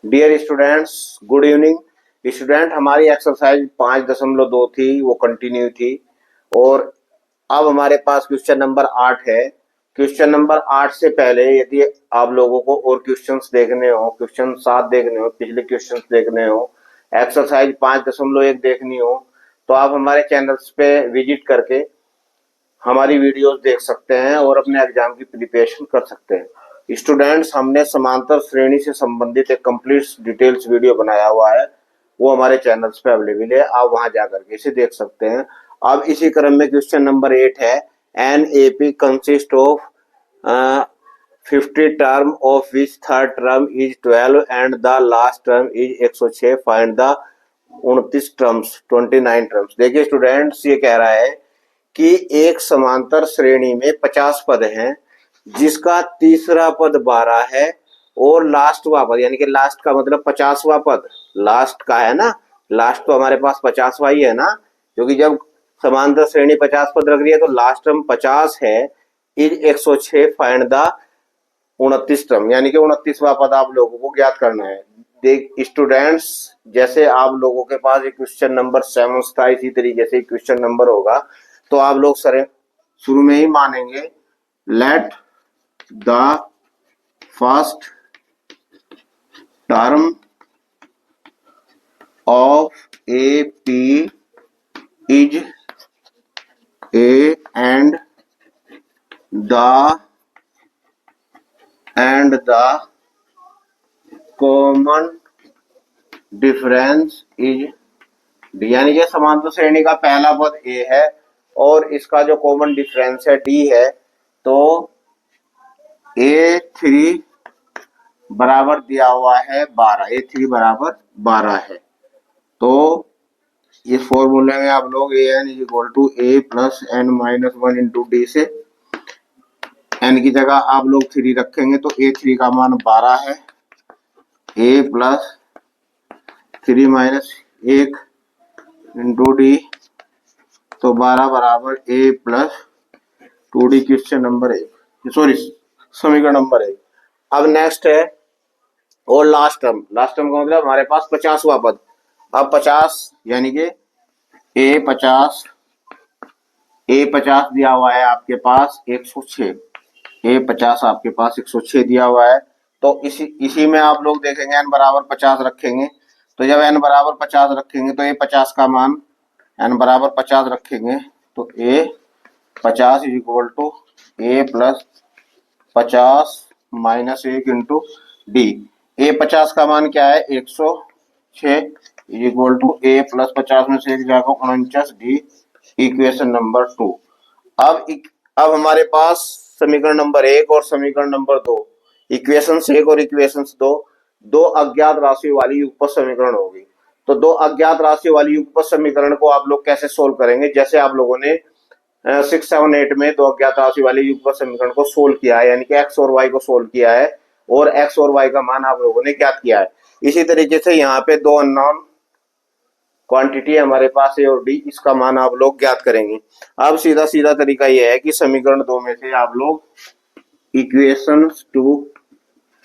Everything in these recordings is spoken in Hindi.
Dear students, good evening. Student, हमारी एक्सरसाइज 5.2 थी, वो कंटिन्यू थी। और अब हमारे पास क्वेश्चन नंबर 8 है। क्वेश्चन नंबर 8 से पहले यदि आप लोगों को और क्वेश्चंस देखने हो, क्वेश्चन 7 देखने हो, पिछले क्वेश्चंस देखने हो, एक्सरसाइज 5.1 देखनी हो, तो आप हमारे चैनल्स पे विजिट करके हमारी वीडियोस देख सकते हैं और अपने एग्जाम की प्रिपरेशन कर सकते हैं। स्टूडेंट्स, हमने समांतर श्रेणी से संबंधित एक कंप्लीट डिटेल्स वीडियो बनाया हुआ है, वो हमारे चैनल्स पे अवेलेबल है, आप वहां जाकर के इसे देख सकते हैं। अब इसी क्रम में क्वेश्चन नंबर 8 है। An A P consist of 50 term of which third term is 12 and the last term is 106, find the 29 terms 29 terms. देखिए स्टूडेंट्स, ये कह रहा है कि एक समांतर श्रेणी में 50 पद हैं, जिसका तीसरा पद 12 है और लास्टवा पद, यानी कि लास्ट का मतलब 50वां पद लास्ट का है ना। लास्ट तो हमारे पास 50वां ही है ना, क्योंकि जब समांतर श्रेणी 50 पद रख रही है तो लास्ट टर्म 50 है। इज 106, फाइंड द 29 टर्म, यानी कि 29वां पद आप लोगों को ज्ञात करना है। देख स्टूडेंट्स, जैसे आप लोगों के पास एक क्वेश्चन नंबर 7 था, इसी तरीके से क्वेश्चन नंबर होगा, तो आप लोग सर शुरू में ही मानेंगे, let the first term of A P is A and the common difference is D, यानी कि समांतर श्रेणी का पहला पद ए है और इसका जो कॉमन डिफरेंस है डी है। तो A3 बराबर दिया हुआ है 12, A3 बराबर 12 है। तो इस फॉर्मूले में आप लोग an is equal to a plus n minus 1 into d से n की जगह आप लोग 3 रखेंगे तो A3 का मान 12 है। a plus 3 minus 1 into D, तो 12 बराबर a plus 2d, question number 1, sorry समीकरण नंबर 1। अब नेक्स्ट है और लास्ट टर्म का मतलब हमारे पास 50वां पद। अब 50 यानी कि ए 50 दिया हुआ है आपके पास 106, A50 आपके पास 106 दिया हुआ है। तो इसी में आप लोग देखेंगे n बराबर 50 रखेंगे, तो जब n बराबर 50 रखेंगे तो A50 का मान n बराबर 50 रखेंगे तो A50 is equal to a plus 50 minus 1 into d. A50 का मान क्या है 106 is equal to a plus 50 में से 1 जाकर 49 डी, इक्वेशन नंबर 2। अब हमारे पास समीकरण नंबर 1 और समीकरण नंबर 2, इक्वेशन 1 और इक्वेशन 2, दो अज्ञात राशि वाली युगपत समीकरण होगी। तो दो अज्ञात राशि वाली युगपत समीकरण को आप लोग कैसे सोल्व करेंगे, जैसे आप लोगों ने 6, 7, 8 में दो अज्ञात राशि वाली युगपत समीकरण को सोल्व किया है, यानी कि एक्स और वाई को सोल्व किया है और एक्स और वाई का मान आप लोगों ने ज्ञात किया है। इसी तरीके से यहाँ पे दो अननोन क्वांटिटी हमारे पास ए और डी, इसका मान आप लोग ज्ञात करेंगे। अब सीधा सीधा तरीका यह है कि समीकरण 2 में से आप लोग इक्वेशन 2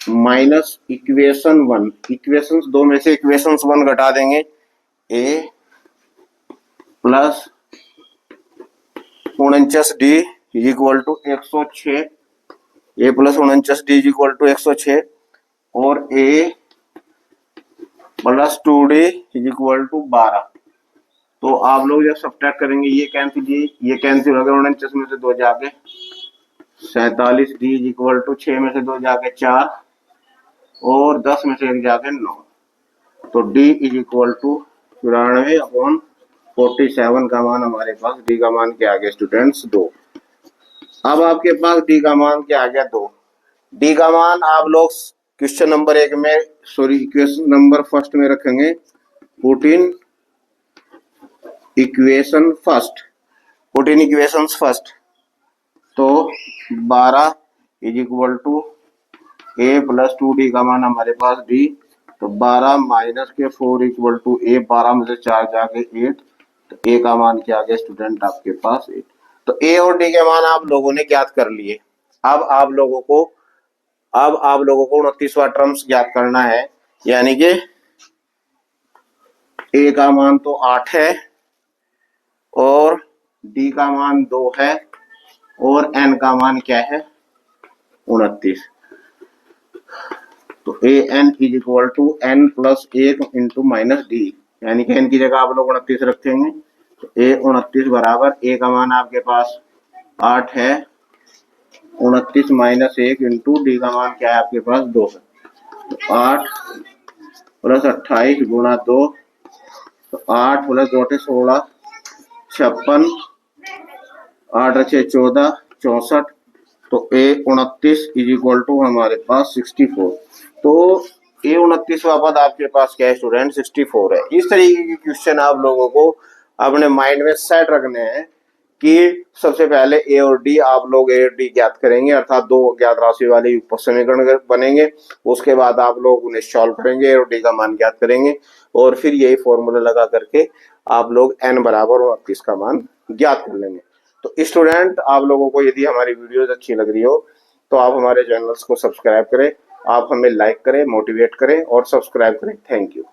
माइनस इक्वेशन 1, इक्वेशन 2 में से इक्वेशन 1 घटा देंगे, A plus 49 D equal to 106, A plus 49 D equal to 106 और A plus 2d is equal to 12। तो आप लोग जब सब्ट्रैक्ट करेंगे ये कैंसिल हो गया, 49 में से 2 जाके 47 डी इज इक्वल टू 6 में से 2 जाके 4 और 10 में से 1 जाके 9। तो d इज इक्वल टू 94/47 का मान हमारे पास, d का मान क्या आ गया स्टूडेंट्स 2। अब आपके पास d का मान क्या आ गया 2। d का मान आप लोग क्वेश्चन नंबर 1 में, सॉरी इक्वेशन नंबर फर्स्ट में रखेंगे, पुट इन इक्वेशन फर्स्ट, तो 12 is equal to a plus 2d का मान हमारे पास d, तो 12 माइनस के 4 इक्वल टू ए, 12 में से 4 जाके 8, तो ए का मान क्या आ गया स्टूडेंट आपके पास 8। तो ए और डी के मान आप लोगों ने ज्ञात कर लिए। अब आप लोगों को 29वां टर्म्स ज्ञात करना है। यानी कि ए का मान तो 8 है और डी का मान 2 है और एन का मान क्या है 29। तो A N is equal to N plus 1 into minus D, यानी कि एन की जगह आप लोग 29 रखेंगे। तो ए 29 बराबर ए का मान आपके पास 8 है, 29 माइनस 1 इंटू डी का मान क्या है आपके पास 2 है। तो 8 प्लस 28 गुणा 2, तो 8 प्लस 2 16, 56, 8 अच्छे 14, 64। तो ए 29 इज इक्वल टू हमारे पास 64। तो ए 29वां पद आपके पास क्या है स्टूडेंट 64 है। इस तरीके के क्वेश्चन आप लोगों को अपने माइंड में सेट रखने हैं कि सबसे पहले ए और डी आप लोग ए और डी ज्ञात करेंगे, अर्थात दो ज्ञात राशि वाले युगपत समीकरण बनेंगे। उसके बाद आप लोग उन्हें सॉल्व करेंगे, ए और डी का मान ज्ञात करेंगे और फिर यही फॉर्मूला लगा करके आप लोग एन बराबर 29 का मान ज्ञात कर लेंगे। तो स्टूडेंट आप लोगों को यदि हमारी वीडियोस अच्छी लग रही हो तो आप हमारे चैनल्स को सब्सक्राइब करें, आप हमें लाइक करें, मोटिवेट करें और सब्सक्राइब करें। Thank you.